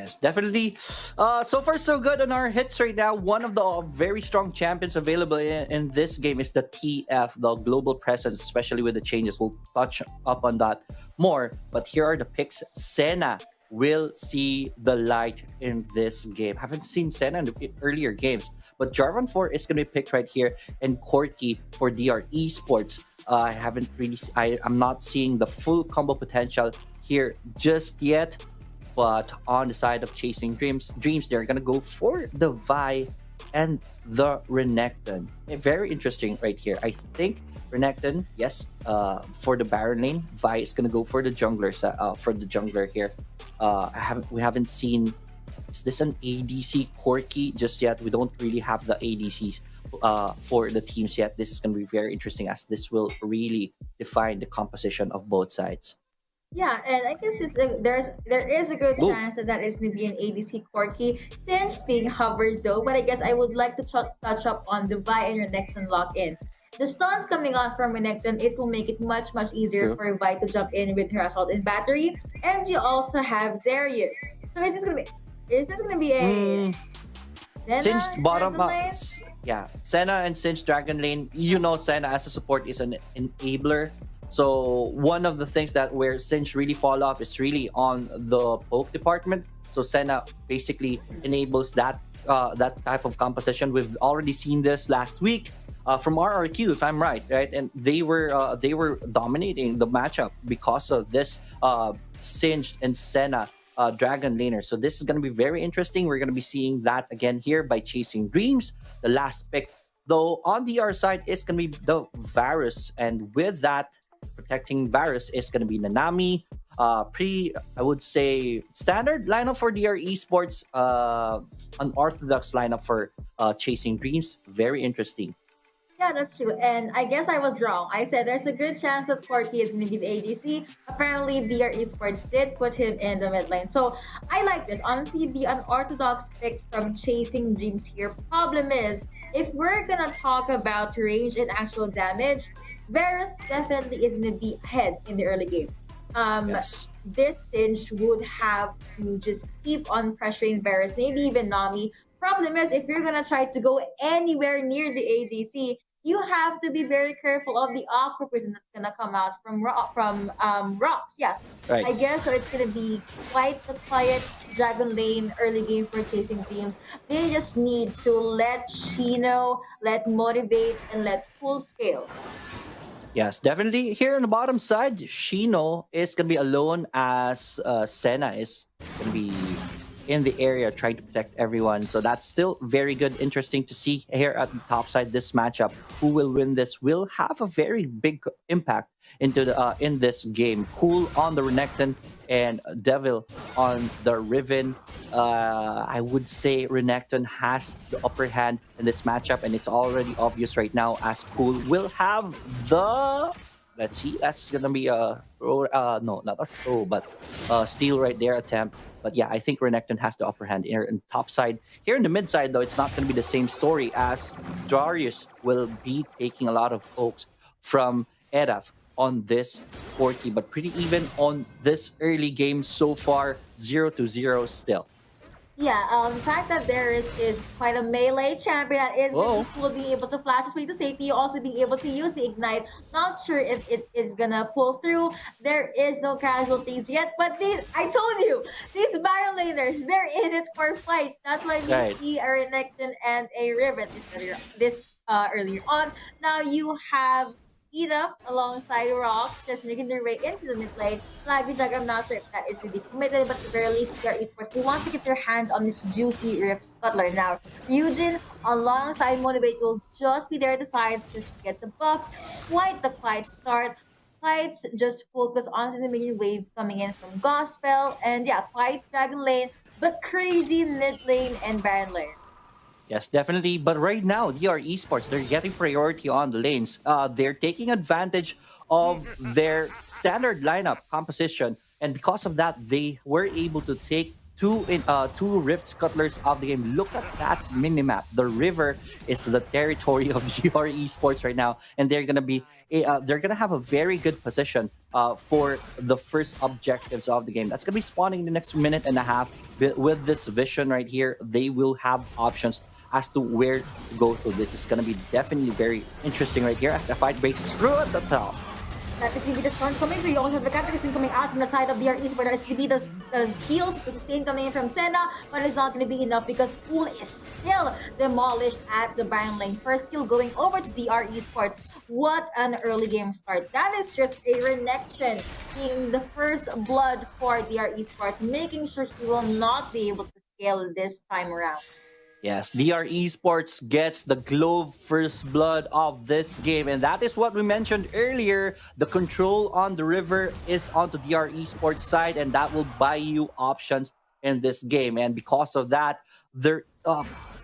Yes, definitely. So far, so good on our hits right now. One of the very strong champions available in this game is the TF, the global presence, especially with the changes. We'll touch up on that more. But here are the picks. Senna will see the light in this game. Haven't seen Senna in the earlier games, but Jarvan 4 is going to be picked right here, and Corky for DR Esports. I haven't really, I'm not seeing the full combo potential here just yet. But on the side of chasing dreams, they're gonna go for the Vi and the Renekton. Very interesting right here. I think Renekton, yes, for the Baron lane. Vi is gonna go for the for the jungler here. We haven't seen, is this an ADC Corki just yet? We don't really have the ADCs for the teams yet. This is gonna be very interesting as this will really define the composition of both sides. Yeah, and I guess there is a good Ooh, chance that that is going to be an ADC Corky since being hovered though. But I guess I would like to touch up on the Vi and your Renekton lock in. The stuns coming on from Renekton, it will make it much easier true. for Vi to jump in with her assault and battery. And you also have Darius. So is this gonna be a Mm, Senna Since bottom Dragon Lane? yeah, Senna and Since Dragon Lane, you know Senna as a support is an enabler. So one of the things that where Sinch really fall off is really on the poke department. So Senna basically enables that type of composition. We've already seen this last week from RRQ, if I'm right, and they were dominating the matchup because of this Sinch and Senna Dragon laner. So this is going to be very interesting. We're going to be seeing that again here by Chasing Dreams. The last pick, though, on the R side is going to be the Varus. And with that, protecting Varus is going to be Nanami. I would say, standard lineup for DR Esports. Unorthodox lineup for Chasing Dreams. Very interesting. Yeah, that's true. And I guess I was wrong. I said there's a good chance that Corky is going to be the ADC. Apparently, DR Esports did put him in the mid lane. So I like this. Honestly, the unorthodox pick from Chasing Dreams here. Problem is, if we're going to talk about range and actual damage, Varus definitely is going to be ahead in the early game. Um, Yes. this Singe would have to just keep on pressuring Varus, maybe even Nami. Problem is, if you're gonna try to go anywhere near the ADC, you have to be very careful of the aqua prison that's gonna come out from rocks. Yeah, Right. I guess so. It's gonna be quite the quiet Dragon Lane early game for chasing teams. They just need to let Shino, let motivate, and let full scale. Yes, definitely. Here on the bottom side, Shino is going to be alone as Senna is going to be in the area trying to protect everyone. So that's still very good. Interesting to see here at the top side this matchup. Who will win this will have a very big impact into the in this game. Cool on the Renekton and Devil on the Riven. I would say Renekton has the upper hand in this matchup, and it's already obvious right now as Cool will have the. Let's see, that's gonna be a throw. No, not a throw, but steal right there attempt. But yeah, I think Renekton has the upper hand here in top side. Here in the mid side, though, it's not going to be the same story as Darius will be taking a lot of pokes from Edaf on this Corki, but pretty even on this early game so far, 0-0 still. Yeah, the fact that there is quite a melee champion that is going to Whoa, be cool, being able to flash his way to safety, also being able to use the ignite. Not sure if it is gonna pull through. There is no casualties yet, but I told you, these Baron laners, they're in it for fights. That's why we right. see a Renekton and a Riven earlier on. Now you have Edith alongside Rocks just making their way into the mid lane. Flappy Jug, I'm not sure if that is going to be committed, but at the very least, their esports, they want to get their hands on this juicy Rift Scuttler. Now, Ryujin alongside Motivate will just be there at the sides just to get the buff. Quite the quiet start. Fights just focus on the minion wave coming in from Gospel, and yeah, quiet Dragon Lane, but crazy mid lane and Baron lane. Yes, definitely. But right now, DR Esports, they're getting priority on the lanes. They're taking advantage of their standard lineup composition. And because of that, they were able to take two Rift Scuttlers of the game. Look at that minimap. The river is the territory of GR Esports right now, and they're gonna have a very good position for the first objectives of the game. That's gonna be spawning in the next minute and a half. With this vision right here, they will have options as to where to go. So this is gonna be definitely very interesting right here as the fight breaks through at the top. That is the stuns coming through. You also have the Cataclysm coming out from the side of the Esports. That is going to be the heals, the sustain coming in from Senna, but it's not going to be enough because Pool is still demolished at the Baron lane. First kill going over to DR Esports. What an early game start. That is just a Renekton being the first blood for DR Esports, making sure he will not be able to scale this time around. Yes, DR Esports gets the Glove first blood of this game, and that is what we mentioned earlier. The control on the river is onto DR Esports side, and that will buy you options in this game. And because of that, they're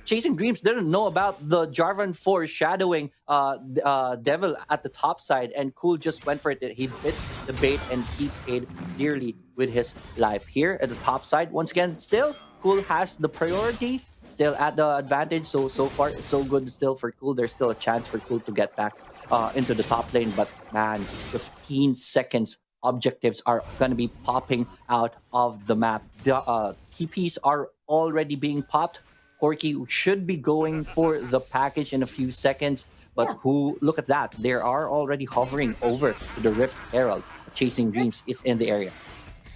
Chasing Dreams didn't know about the Jarvan foreshadowing Devil at the top side, and Cool just went for it. He bit the bait, and he paid dearly with his life. Here at the top side, once again, still Cool has the priority, still at the advantage. So far so good still for Cool. There's still a chance for Cool to get back into the top lane, but man, 15 seconds objectives are going to be popping out of the map. The TPs are already being popped. Corky should be going for the package in a few seconds, but who, look at that, they are already hovering over to the Rift Herald. Chasing Dreams is in the area.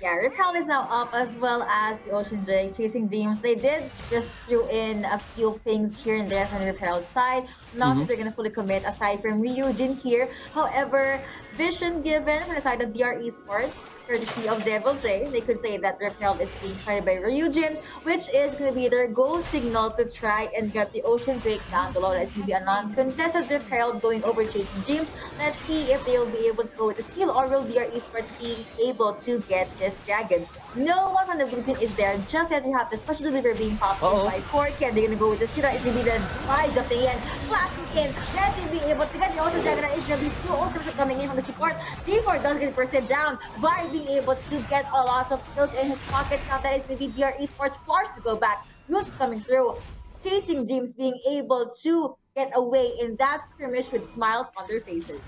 Yeah, Rift Herald is now up as well as the Ocean Drake, Chasing Dreams. They did just threw in a few pings here and there from the Rift Herald side. Not sure if they're going to fully commit aside from Ryujin here. However, vision given from the side of DR Esports, courtesy of Devil J. They could say that Rift Herald is being started by Ryujin, which is going to be their go signal to try and get the Ocean Drake down below. That's going to be a non-contested Rift Herald going over Chasing Dreams. Let's see if they will be able to go with the steal, or will DR Esports be able to get this dragon. No one from the blue team is there just yet. You have the special delivery being popped in by Corky, and they're going to go with the steal. It's going to be the by jumping in, flashing in. Then they'll be able to get the Ocean Dragon. It's going to be two ultimates coming in from the support. D4 does get percent down by being able to get a lot of kills in his pockets. Now that is going to be DR Esports forced to go back. Roots coming through. Chasing Dreams being able to get away in that skirmish with smiles on their faces.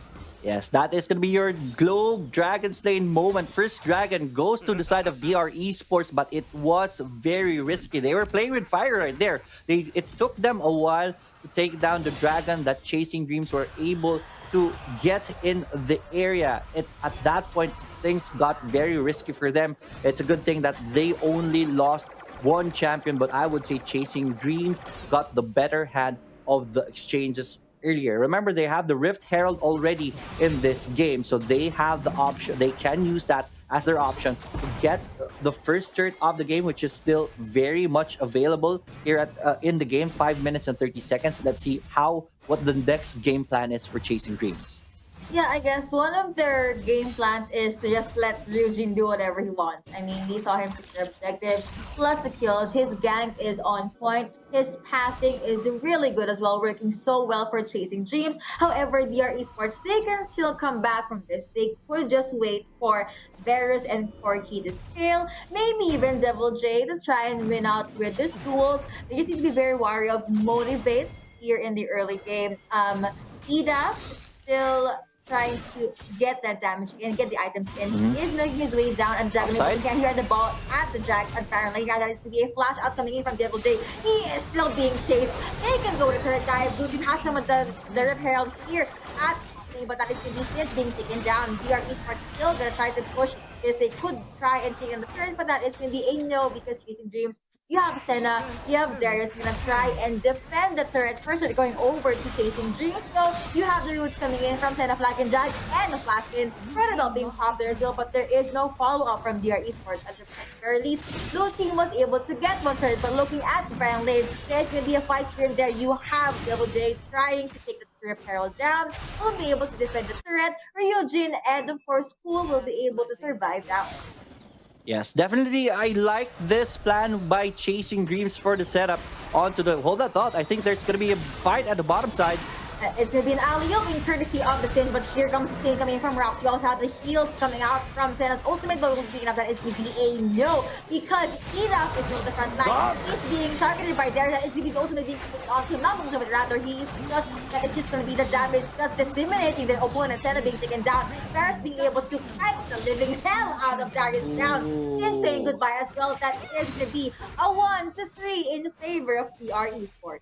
Yes, that is going to be your Globe Dragon Slain moment. First Dragon goes to the side of DR Esports, but it was very risky. They were playing with fire right there. It took them a while to take down the Dragon that Chasing Dreams were able to get in the area. At that point, things got very risky for them. It's a good thing that they only lost one champion, but I would say Chasing Dreams got the better hand of the exchanges earlier. Remember, they have the Rift Herald already in this game, so they have the option. They can use that as their option to get the first turret of the game, which is still very much available here at in the game. 5 minutes and 30 seconds. Let's see what the next game plan is for Chasing Dreams. Yeah, I guess one of their game plans is to just let Ryujin do whatever he wants. I mean, we saw him secure objectives, plus the kills. His gank is on point. His pathing is really good as well, working so well for Chasing Dreams. However, DR Esports, they can still come back from this. They could just wait for Varus and Corky to scale, maybe even Devil J to try and win out with these duels. They just need to be very wary of Motivate here in the early game. Ida still trying to get that damage in, get the items in. He is making his way down, and Dragon can hear the ball at the Jack, apparently. Now that is going to be a flash out coming in from Devil J. He is still being chased. They can go to the turret dive. Blue team has some of the Rift Herald here at but that is going to be being taken down. DR Esports still going to try to push this. They could try and take on the turret, but that is going to be a no because Chasing Dreams, you have Senna, you have Darius going to try and defend the turret. First, they're going over to Chasing Dreams, though. You have the roots coming in from Senna, Flag, and Jag, and the flash in. Predator being popped there as well, but there is no follow-up from DR Esports at the very least. Blue team was able to get one turret, but looking at the Baron lane, there's going to be a fight here and there. You have Devil J trying to take the Rift Herald down, will be able to defend the turret. Ryujin and of course Cool will be able to survive that one. Yes, definitely. I like this plan by Chasing Dreams for the setup onto the... Hold that thought. I think there's going to be a fight at the bottom side. It's going to be an alley-oop in courtesy of the Sin, but here comes Sting coming in from Rocks. You also have the heels coming out from Senna's ultimate, but will be enough. That is going to be a no, because Enough is on the front line. He's being targeted by Darius. That is going to be the ultimate being put onto not ultimate, rather he's just, that it's just going to be the damage, just disseminating the opponent. Senna being taken down. Darius being able to fight the living hell out of Darius down. Sting saying goodbye as well. That is going to be a 1-3 in favor of PR Esports.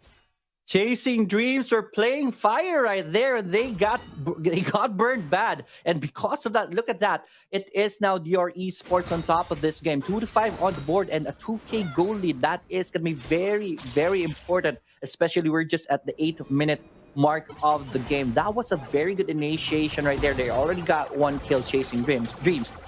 Chasing Dreams were playing fire right there, and they got burned bad. And because of that, look at that. It is now DR Esports on top of this game. 2-5 on the board and a 2K goal lead. That is going to be very, very important, especially we're just at the 8-minute mark of the game. That was a very good initiation right there. They already got one kill chasing dreams,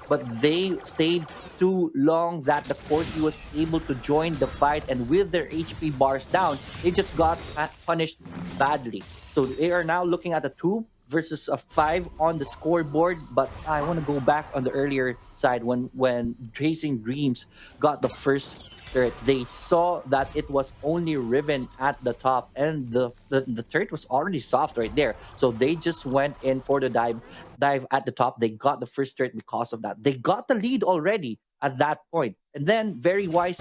but they stayed too long that the Corki was able to join the fight, and with their HP bars down, they just got punished badly. So they are now looking at a 2 versus a 5 on the scoreboard. But I want to go back on the earlier side when Chasing Dreams got the first turret. They saw that it was only Riven at the top, and the turret was already soft right there. So they just went in for the dive at the top. They got the first turret because of that. They got the lead already at that point. And then very wise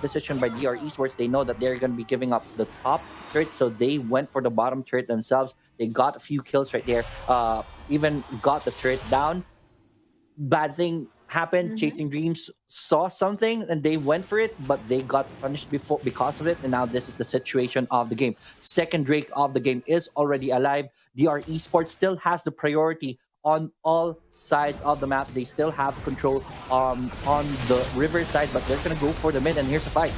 decision by DR Esports. They know that they're going to be giving up the top turret, so they went for the bottom turret themselves. They got a few kills right there. Even got the turret down. Bad thing happened. Chasing Dreams saw something and they went for it, but they got punished before because of it. And now this is the situation of the game. Second Drake of the game is already alive. DR Esports still has the priority on all sides of the map. They still have control on the river side, but they're gonna go for the mid. And here's a fight.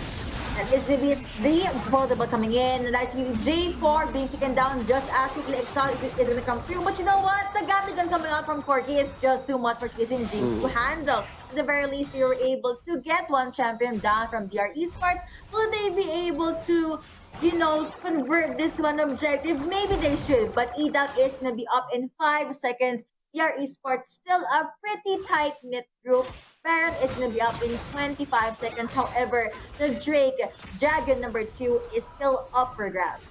That is going to be the foldable coming in. That is going to be J4 being taken down just as quickly. Exile is going to come through. But you know what? The Gatligan coming out from Corki is just too much for Chasing Dreams to handle. At the very least, they were able to get one champion down from DR Esports. Will they be able to, convert this one objective? Maybe they should. But EDAC is going to be up in 5 seconds. DR Esports still a pretty tight-knit group. Baron is going to be up in 25 seconds. However, the Drake, Dragon number 2, is still up for grabs.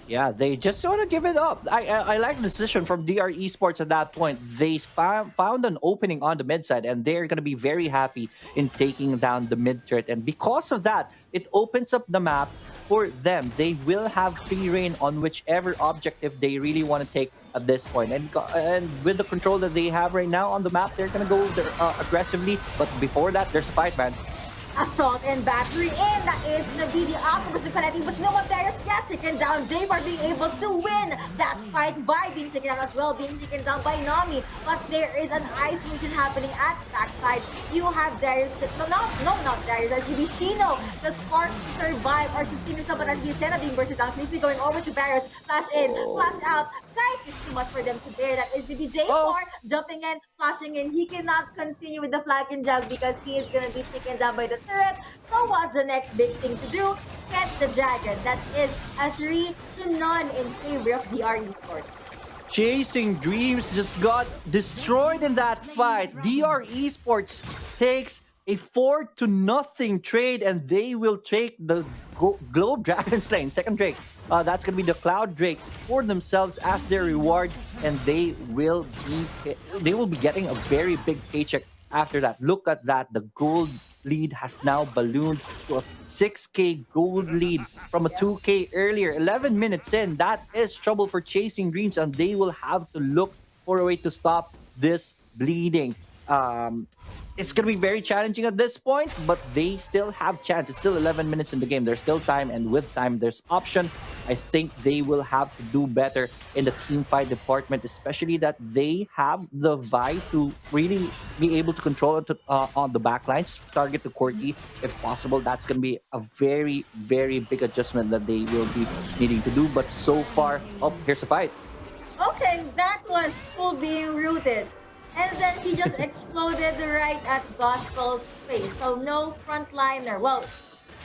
Yeah, they just want to give it up. I like the decision from DR Esports at that point. They found an opening on the mid side, and they're going to be very happy in taking down the mid turret. And because of that, it opens up the map for them. They will have free reign on whichever objective they really want to take at this point. And with the control that they have right now on the map, they're going to go aggressively. But before that, there's a fight, man. Assault and battery in. That is going to be the octopus connecting. But you know what? Darius gets taken down. J-Bar being able to win that fight by being taken down as well, being taken down by Nami. But there is an isolation happening at the backside. You have Darius. Not Darius. That's going to be Shino. The sparks to survive or sustain yourself. But that's going to be Senna being bursted down. Please be going over to Darius. Flash in, flash out. Guys, it's too much for them to bear. That is the J4 jumping in, flashing in. He cannot continue with the flag and jug because he is going to be taken down by the turret. So what's the next big thing to do? Get the dragon. That is a 3-0 in favor of DR Esports. Chasing Dreams just got destroyed in that fight. DR Esports takes a 4-0 trade, and they will take the Globe Dragon Slaying second Drake. That's gonna be the Cloud Drake for themselves as their reward, and they will be getting a very big paycheck after that. Look at that, the gold lead has now ballooned to a 6K gold lead from a 2K earlier. 11 minutes in, that is trouble for Chasing Dreams, and they will have to look for a way to stop this bleeding. It's going to be very challenging at this point, but they still have chance. It's still 11 minutes in the game. There's still time, and with time, there's option. I think they will have to do better in the team fight department, especially that they have the Vi to really be able to control it on the backlines, target the Corki if possible. That's going to be a very, very big adjustment that they will be needing to do. But so far, here's a fight. Okay, that was full being rooted. And then he just exploded right at Gospel's face. So no frontliner. Well,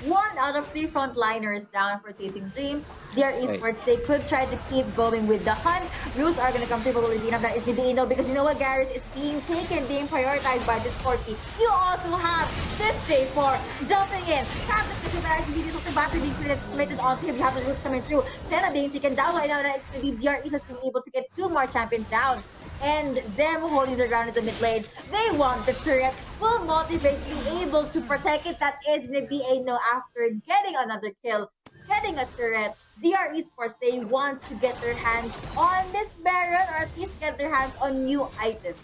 one out of three frontliners down for chasing dreams. Their Right. esports, they could try to keep going with the hunt. Roots are gonna come through, but will it be enough? That is the Eno, because you know what, Garrus is being taken, being prioritized by this Corki. You also have this J4 jumping in. Have the two Garrus, this of the battery being committed onto him. You have the Roots coming through. Senna being taken down right now. That it's gonna be DR Esports being able to get two more champions down. And them holding the ground in the mid lane. They want the turret, will motivate, being able to protect it. That is gonna be a no after getting another kill, getting a turret. DR Esports, they want to get their hands on this Baron, or at least get their hands on new items.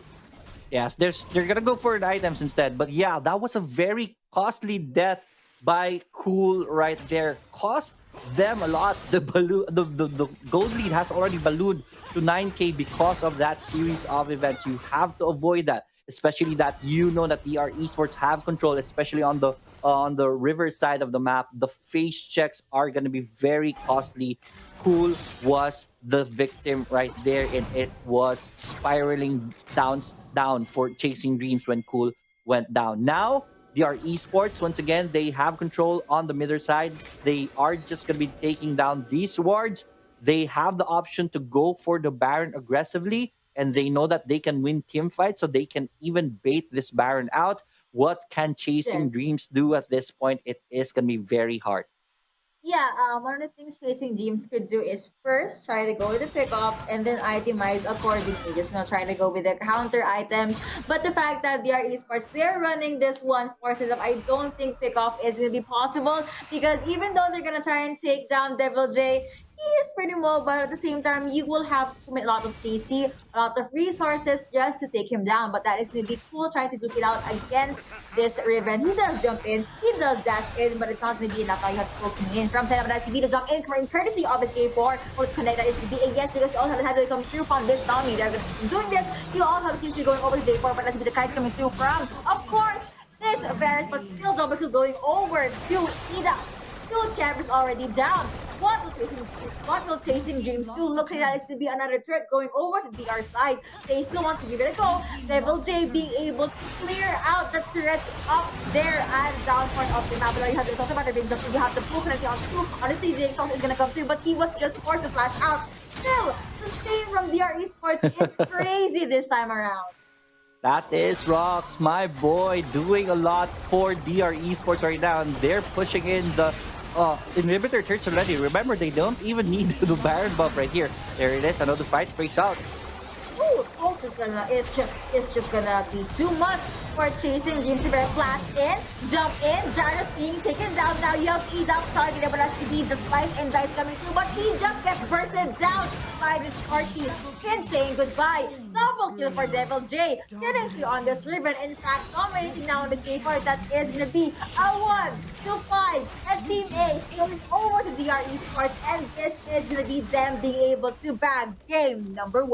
Yes, they're gonna go for the items instead. But yeah, that was a very costly death by Cool right there. Cost them a lot. The balloon, the gold lead has already ballooned to 9K because of that series of events. You have to avoid that, especially that you know that DR Esports have control, especially on the river side of the map. The face checks are gonna be very costly. Cool was the victim right there, and it was spiraling down for chasing dreams when Cool went down. Now they are esports once again. They have control on the middle side. They are just gonna be taking down these wards. They have the option to go for the Baron aggressively, and they know that they can win team fights, so they can even bait this Baron out. What can chasing Yes. dreams do at this point? It is gonna be very hard. Yeah, one of the things chasing dreams could do is first try to go with the pickups and then itemize accordingly. Just not trying to go with the counter items. But the fact that they are esports, they're running this one forces up. I don't think pickup is gonna be possible, because even though they're gonna try and take down Devil J, he is pretty mobile. At the same time, you will have to commit a lot of CC, a lot of resources just to take him down. But that is gonna be cool trying to duke it out against this Riven. He does jump in, he does dash in, but it's not going to be enough. Now you have to focus me in from Senna, but SCB to jump in courtesy of his J4. Will connect, that is to be a yes, because he also has to come through from this Tommy. They're going to keep doing this. He also has to going over to J4, but SCB the kite's coming through from, of course, this Varus, but still double kill going over to Ida. Two champions already down. What will chasing dreams do? Looks like that is to be another threat going over to the DR side. They still want to give it a go. Devil J being able to clear out the turrets up there and down part of the map. But you have to talk about the big jump. You have the full penalty on two. Honestly, the exhaust is gonna come through, but he was just forced to flash out. Still, the staying from DR Esports is crazy this time around. That is Rocks, my boy, doing a lot for DR Esports right now, and they're pushing in the inhibitor turrets already. Remember, they don't even need the Baron buff right here. There it is, another fight breaks out. Ooh, Pulse is gonna, it's just gonna be too much for chasing Dreams to flash in, jump in, Jarvis being taken down. Now you have Eda targeted, but has to be the spike and dice coming through, but he just gets bursted down by this party. Finn saying goodbye. Double kill for Devil J. Getting through on this ribbon. In fact, dominating now on the J4. That is gonna be a 1-5. And Team A going over to DR Esports, and this is gonna be them being able to bag game number 1.